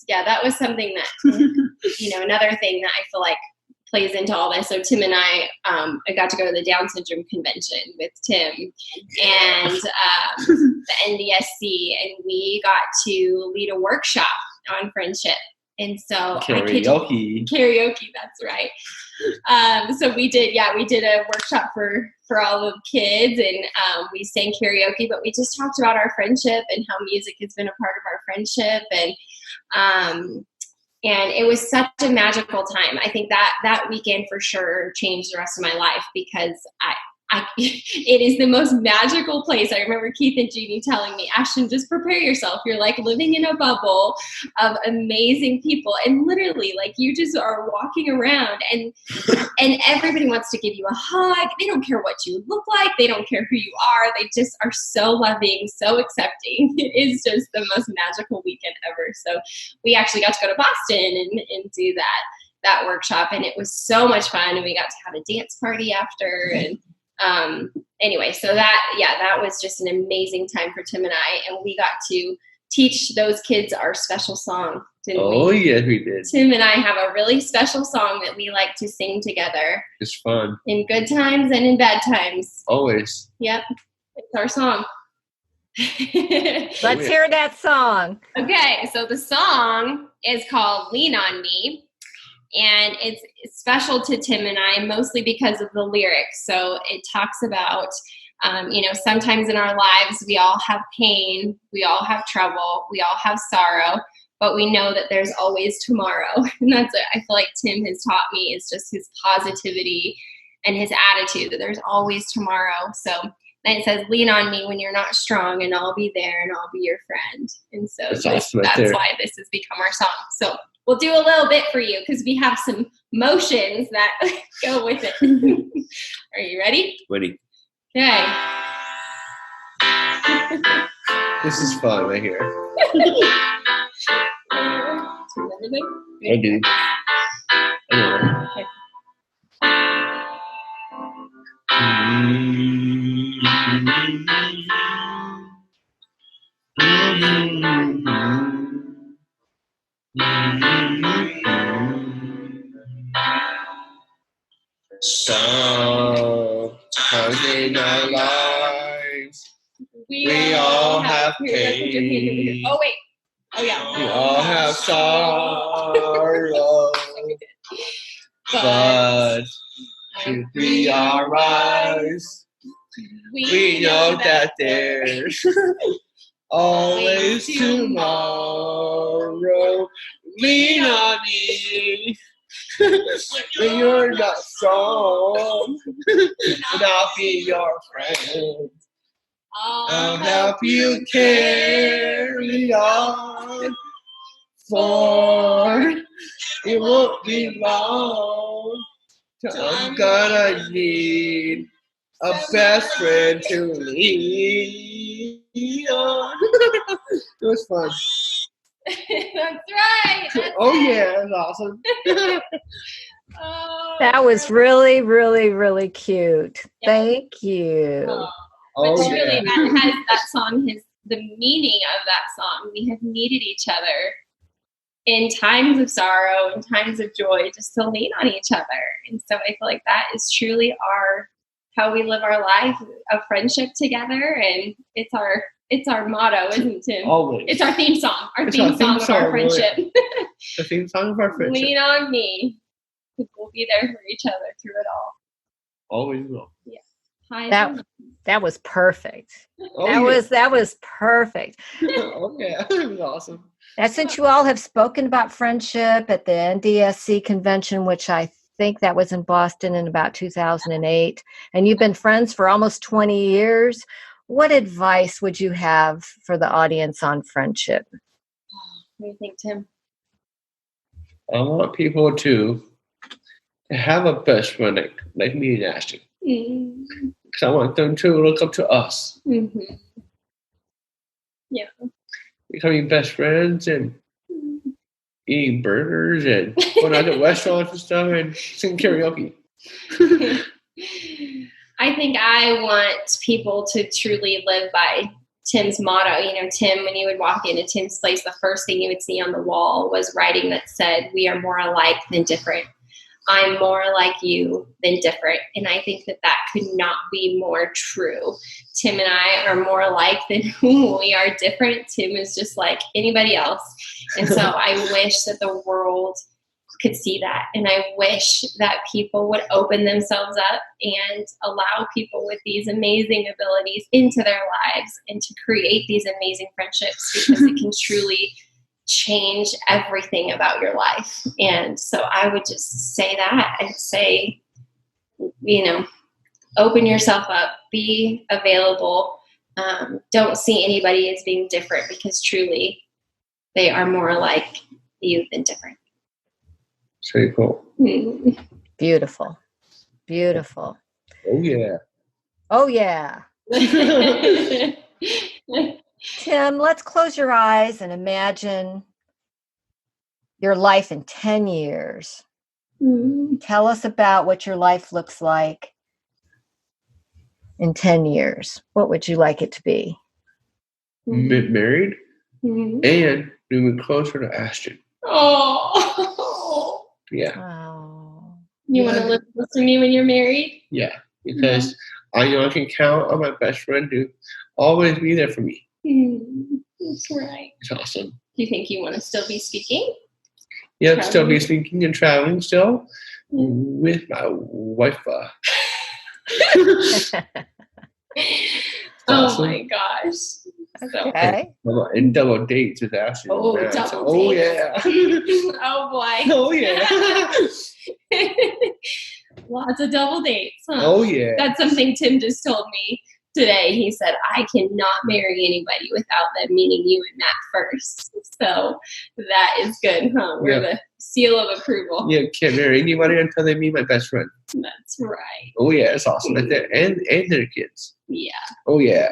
that was something that, another thing that I feel like plays into all this. So Tim and I got to go to the Down syndrome convention with Tim and the NDSC, and we got to lead a workshop on friendship. And so karaoke, that's right. So we did a workshop for all the kids, and we sang karaoke, but we just talked about our friendship and how music has been a part of our friendship. And it was such a magical time. I think that weekend for sure changed the rest of my life, because it is the most magical place. I remember Keith and Jeannie telling me, Ashten, just prepare yourself. You're like living in a bubble of amazing people. And literally, like, you just are walking around and everybody wants to give you a hug. They don't care what you look like. They don't care who you are. They just are so loving, so accepting. It is just the most magical weekend ever. So we actually got to go to Boston and do that workshop. And it was so much fun. And we got to have a dance party after. And anyway, so that was just an amazing time for Tim and I, and we got to teach those kids our special song, didn't we? Oh, yes, we did. Tim and I have a really special song that we like to sing together. It's fun. In good times and in bad times. Always. Yep. It's our song. Let's hear that song. Okay, so the song is called Lean on Me. And it's special to Tim and I, mostly because of the lyrics. So it talks about, sometimes in our lives, we all have pain, we all have trouble, we all have sorrow, but we know that there's always tomorrow. And that's what I feel like Tim has taught me, is just his positivity and his attitude that there's always tomorrow. So then it says, lean on me when you're not strong, and I'll be there, and I'll be your friend. And so that's why this has become our song. So we'll do a little bit for you, because we have some motions that go with it. Are you ready? Ready. Okay. This is fun right here. I do. Okay. Sometimes in our lives, we all have pain. Oh, wait. Oh, yeah. We all have sorrow. But to be our eyes, we know that there's always tomorrow. Lean on me when you're not strong, and I'll be your friend. I'll help you carry on, for it won't be long till I'm gonna need a best friend to lean on. It was fun. That's right. Yeah, that's awesome. That was really, really, really cute. Yeah. Thank you. But truly, that song has the meaning of that song. We have needed each other in times of sorrow and times of joy, just to lean on each other. And so I feel like that is truly how we live our life of friendship together, and it's our motto, isn't it? Always. It's our theme song. Our theme song of our friendship. The theme song of our friendship. Lean on me. We'll be there for each other through it all. Always will. Yeah. That was perfect. Oh, that was perfect. Okay, that was awesome. Now, since you all have spoken about friendship at the NDSC convention, which I think that was in Boston in about 2008, and you've been friends for almost 20 years, what advice would you have for the audience on friendship? What do you think, Tim? I want people to have a best friend like me and Ashten. Because I want them to look up to us. Mm-hmm. Yeah. Becoming best friends and eating burgers and going out to restaurants and stuff and singing karaoke. I think I want people to truly live by Tim's motto. Tim, when you would walk into Tim's place, the first thing you would see on the wall was writing that said, "We are more alike than different. I'm more like you than different." And I think that could not be more true. Tim and I are more alike than who we are different. Tim is just like anybody else. And so I wish that the world could see that. And I wish that people would open themselves up and allow people with these amazing abilities into their lives and to create these amazing friendships, because it can truly change everything about your life. And so I would just say that. I'd say, open yourself up, be available. Don't see anybody as being different, because truly they are more like you than different. Very cool. Beautiful. Beautiful. Oh, yeah. Oh, yeah. Tim, let's close your eyes and imagine your life in 10 years. Tell us about what your life looks like in 10 years. What would you like it to be? Married and moving closer to Ashten. Oh. Yeah. Oh. You want to live close to me when you're married? Yeah, because I know I can count on my best friend to always be there for me. That's right. It's awesome. Do you think you want to still be speaking? Yep, still be speaking and traveling still with my wife. Awesome. My gosh. Okay. And double dates with Ashten. Oh, double dates. Yeah. Oh, boy. Oh, yeah. Lots of double dates. Huh? Oh, yeah. That's something Tim just told me today. He said, I cannot marry anybody without them meeting you and Matt first. So that is good, huh? We're the seal of approval. Yeah, can't marry anybody until they meet my best friend. That's right. Oh, yeah, it's awesome. Right there. And their kids. Yeah. Oh, yeah.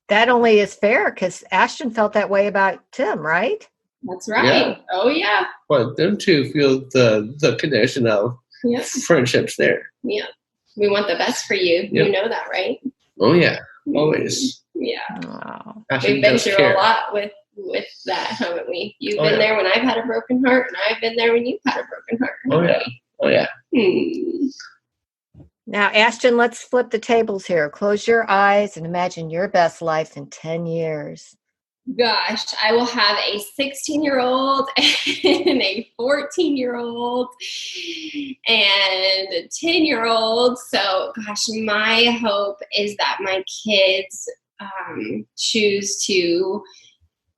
That only is fair because Ashten felt that way about Tim, right? That's right. Yeah. Oh, yeah. But them two feel the connection of friendships there. Yeah. We want the best for you. Yep. You know that, right? Oh, yeah. Always. Yeah. Wow. We've been through a lot with that, haven't we? You've been there when I've had a broken heart, and I've been there when you've had a broken heart. Oh, yeah. Oh, yeah. Now, Ashten, let's flip the tables here. Close your eyes and imagine your best life in 10 years. Gosh, I will have a 16-year-old and a 14-year-old and a 10-year-old. So, gosh, my hope is that my kids choose to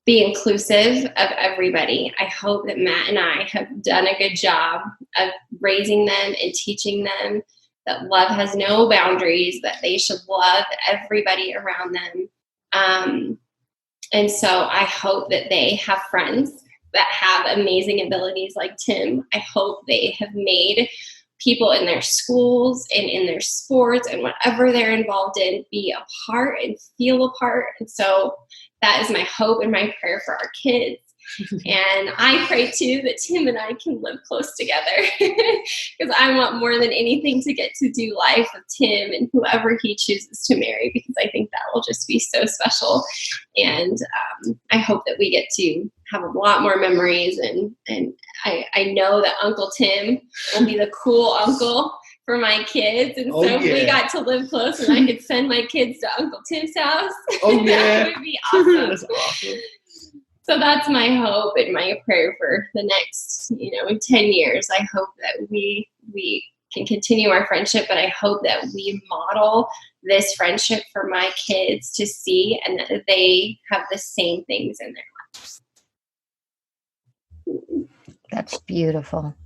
be inclusive of everybody. I hope that Matt and I have done a good job of raising them and teaching them that love has no boundaries, that they should love everybody around them. And so I hope that they have friends that have amazing abilities like Tim. I hope they have made people in their schools and in their sports and whatever they're involved in be a part and feel a part. And so that is my hope and my prayer for our kids. And I pray too that Tim and I can live close together because I want more than anything to get to do life with Tim and whoever he chooses to marry, because I think that will just be so special. And I hope that we get to have a lot more memories. And I know that Uncle Tim will be the cool uncle for my kids. And so if we got to live close and I could send my kids to Uncle Tim's house, that would be awesome. That's awesome. So that's my hope and my prayer for the next, in 10 years. I hope that we can continue our friendship, but I hope that we model this friendship for my kids to see and that they have the same things in their lives. That's beautiful.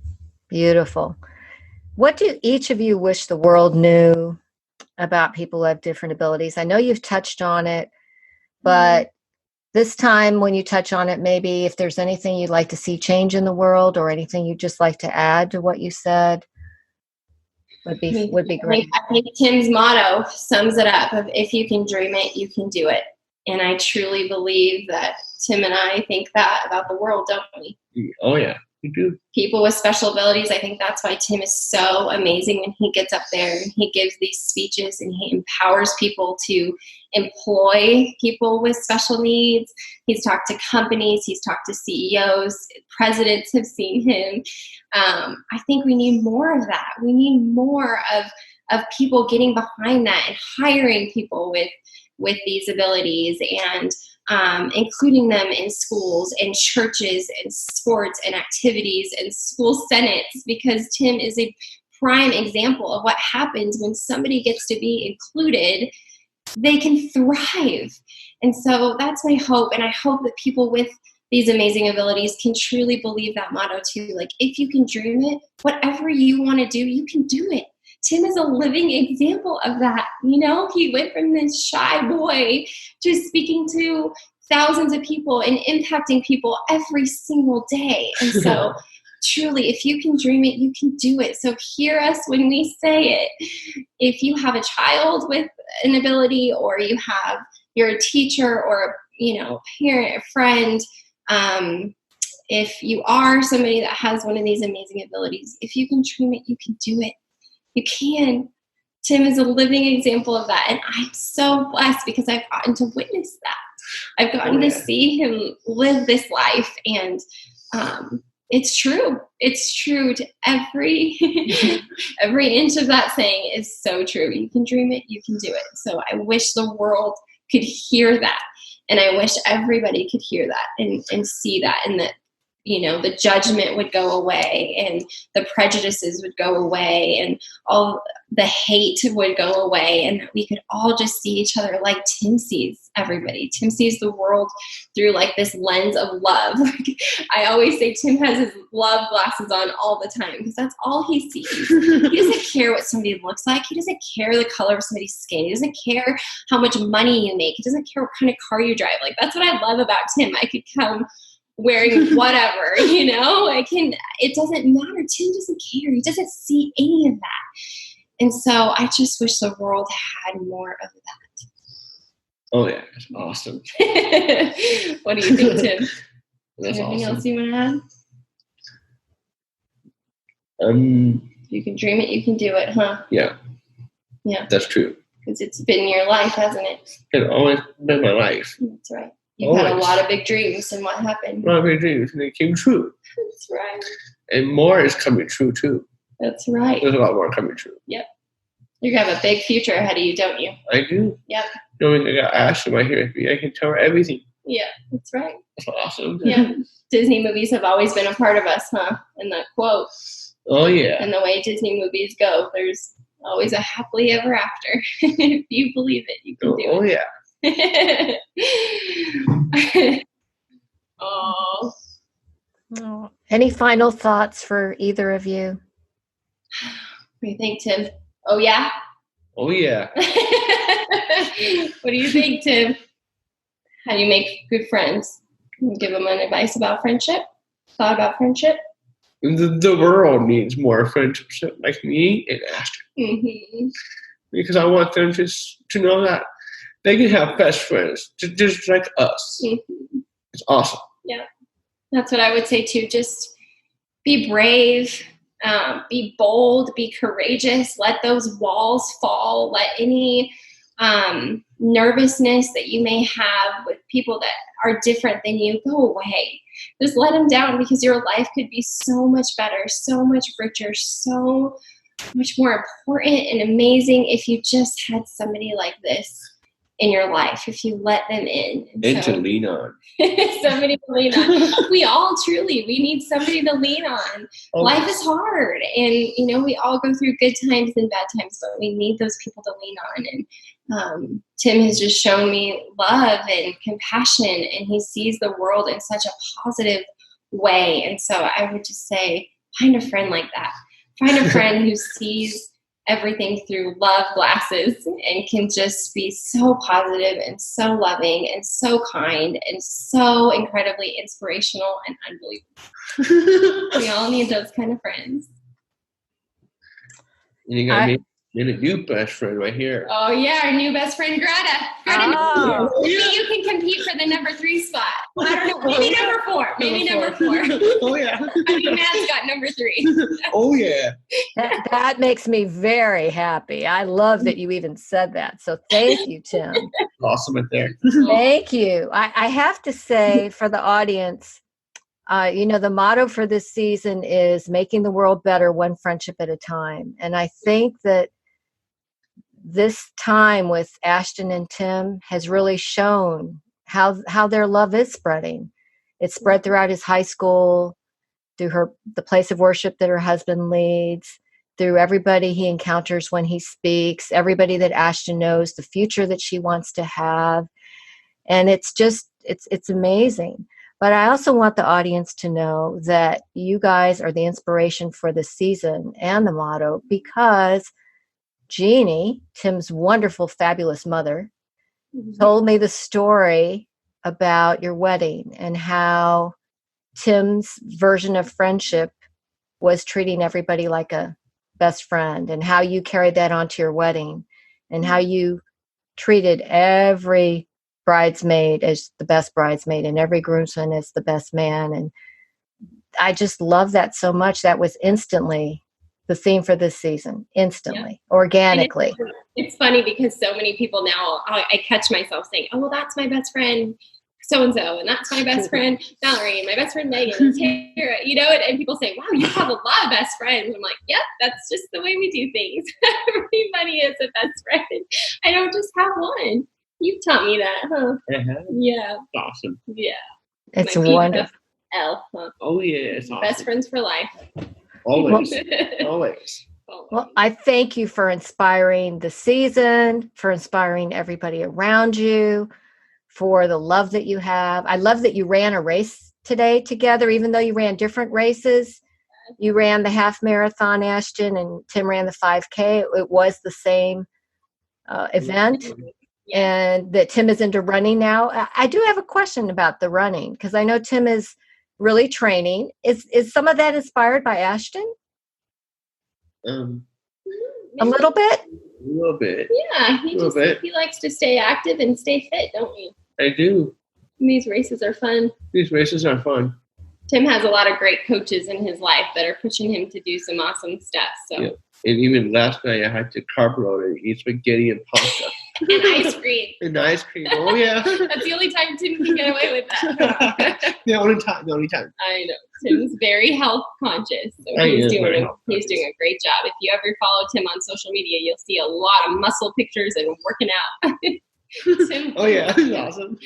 Beautiful. What do each of you wish the world knew about people who have different abilities? I know you've touched on it, but this time when you touch on it, maybe if there's anything you'd like to see change in the world or anything you'd just like to add to what you said, would be great. I think Tim's motto sums it up of if you can dream it, you can do it. And I truly believe that Tim and I think that about the world, don't we? Oh, yeah. You do. People with special abilities. I think that's why Tim is so amazing when he gets up there and he gives these speeches and he empowers people to employ people with special needs. He's talked to companies, he's talked to CEOs, presidents have seen him. I think we need more of that. We need more of people getting behind that and hiring people with these abilities and including them in schools and churches and sports and activities and school senates, because Tim is a prime example of what happens when somebody gets to be included. They can thrive. And so that's my hope. And I hope that people with these amazing abilities can truly believe that motto too. Like, if you can dream it, whatever you want to do, you can do it. Tim is a living example of that. You know, he went from this shy boy to speaking to thousands of people and impacting people every single day. And so truly, if you can dream it, you can do it. So hear us when we say it. If you have a child with an ability, or you're a teacher or, a parent, a friend, if you are somebody that has one of these amazing abilities, if you can dream it, you can do it. You can. Tim is a living example of that. And I'm so blessed because I've gotten to witness that. I've gotten to see him live this life. And it's true. It's true to every inch of that saying is so true. You can dream it, you can do it. So I wish the world could hear that. And I wish everybody could hear that and see that, and that, the judgment would go away and the prejudices would go away and all the hate would go away, and that we could all just see each other like Tim sees everybody. Tim sees the world through like this lens of love. I always say Tim has his love glasses on all the time because that's all he sees. He doesn't care what somebody looks like. He doesn't care the color of somebody's skin. He doesn't care how much money you make. He doesn't care what kind of car you drive. Like, that's what I love about Tim. I could come wearing whatever, it doesn't matter. Tim doesn't care. He doesn't see any of that. And so I just wish the world had more of that. Oh yeah, that's awesome. What do you think, Tim? That's Anything awesome. else you want to add? You can dream it, you can do it, huh? Yeah. Yeah. That's true. Because it's been your life, hasn't it? It's always been my life. That's right. You've had a lot of big dreams, and what happened? A lot of big dreams, and they came true. That's right. And more is coming true, too. That's right. There's a lot more coming true. Yep. You're going to have a big future ahead of you, don't you? I do. Yep. Knowing I got Ashten right here with me, I can tell her everything. Yeah, that's right. That's awesome. Yeah. Disney movies have always been a part of us, huh? And that quote. Oh, yeah. And the way Disney movies go, there's always a happily ever after. If you believe it, you can do it. Oh, yeah. Oh. Any final thoughts for either of you? What do you think, Tim? Oh, yeah? Oh, yeah. What do you think, Tim? How do you make good friends? Can you give them an advice about friendship? Thought about friendship? The world needs more friendships like me and Ashten. Mm-hmm. Because I want them to know that they can have best friends just like us. Mm-hmm. It's awesome. Yeah. That's what I would say too. Just be brave, be bold, be courageous. Let those walls fall. Let any nervousness that you may have with people that are different than you go away. Just let them down, because your life could be so much better, so much richer, so much more important and amazing if you just had somebody like this in your life, if you let them in. And to lean on. Somebody to lean on. We all we need somebody to lean on. Oh. Life is hard, and we all go through good times and bad times, but we need those people to lean on. And Tim has just shown me love and compassion, and he sees the world in such a positive way. And so I would just say, find a friend like that. Find a friend who sees everything through love glasses and can just be so positive and so loving and so kind and so incredibly inspirational and unbelievable. We all need those kind of friends. You got me? And a new best friend right here. Oh yeah, our new best friend Greta. Oh. Maybe you can compete for the number 3 spot. I don't know. Maybe number 4. Maybe number 4. Oh yeah. I mean, Matt's got number 3. Oh yeah. That makes me very happy. I love that you even said that. So thank you, Tim. Awesome right there. Thank you. I have to say for the audience, the motto for this season is making the world better one friendship at a time. And I think that this time with Ashten and Tim has really shown how their love is spreading. It's spread throughout his high school, through the place of worship that her husband leads, through everybody he encounters when he speaks, everybody that Ashten knows, the future that she wants to have. And it's amazing. But I also want the audience to know that you guys are the inspiration for the season and the motto, because Jeannie, Tim's wonderful, fabulous mother, told me the story about your wedding and how Tim's version of friendship was treating everybody like a best friend, and how you carried that onto your wedding, and how you treated every bridesmaid as the best bridesmaid and every groomsman as the best man. And I just love that so much. That was instantly the theme for this season, instantly, organically. It's funny because so many people now, I catch myself saying, oh, well, that's my best friend so-and-so, and that's my best friend Valerie, and my best friend Megan, and Tara, and people say, wow, you have a lot of best friends. I'm like, yep, that's just the way we do things. Everybody is a best friend. I don't just have one. You've taught me that, huh? Uh-huh. Yeah. Awesome. Yeah. It's My wonderful. L, huh? Oh yeah, it's awesome. Best friends for life. Always. Always. Well, I thank you for inspiring the season, for inspiring everybody around you, for the love that you have. I love that you ran a race today together, even though you ran different races. You ran the half marathon, Ashten, and Tim ran the 5K. It was the same event. And that Tim is into running now. I do have a question about the running, because I know Tim is really training. Is some of that inspired by Ashten? A little bit? A little bit. Yeah, he likes to stay active and stay fit, don't we? I do. And these races are fun. These races are fun. Tim has a lot of great coaches in his life that are pushing him to do some awesome stuff. So. Yeah. And even last night, I had to carb load and eat spaghetti and pasta. And ice cream. And ice cream. Oh, yeah. That's the only time Tim can get away with that. The only time. I know. Tim's very health conscious. So he's doing a great job. If you ever follow Tim on social media, you'll see a lot of muscle pictures and working out. Tim. Oh, yeah. It's awesome.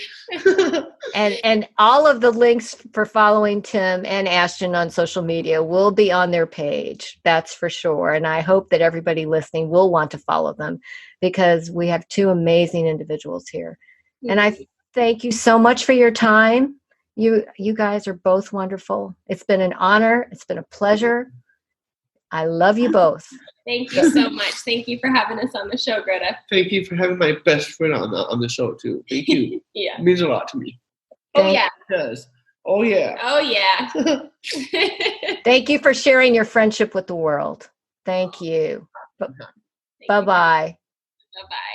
And all of the links for following Tim and Ashten on social media will be on their page. That's for sure. And I hope that everybody listening will want to follow them, because we have two amazing individuals here. And I thank you so much for your time. You guys are both wonderful. It's been an honor. It's been a pleasure. I love you both. Thank you so much. Thank you for having us on the show, Greta. Thank you for having my best friend on the show, too. Thank you. Yeah. It means a lot to me. Yeah. It does. Oh, yeah. Oh, yeah. Thank you for sharing your friendship with the world. Thank you. Bye-bye. Bye-bye.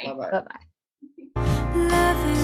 Bye-bye. Bye-bye.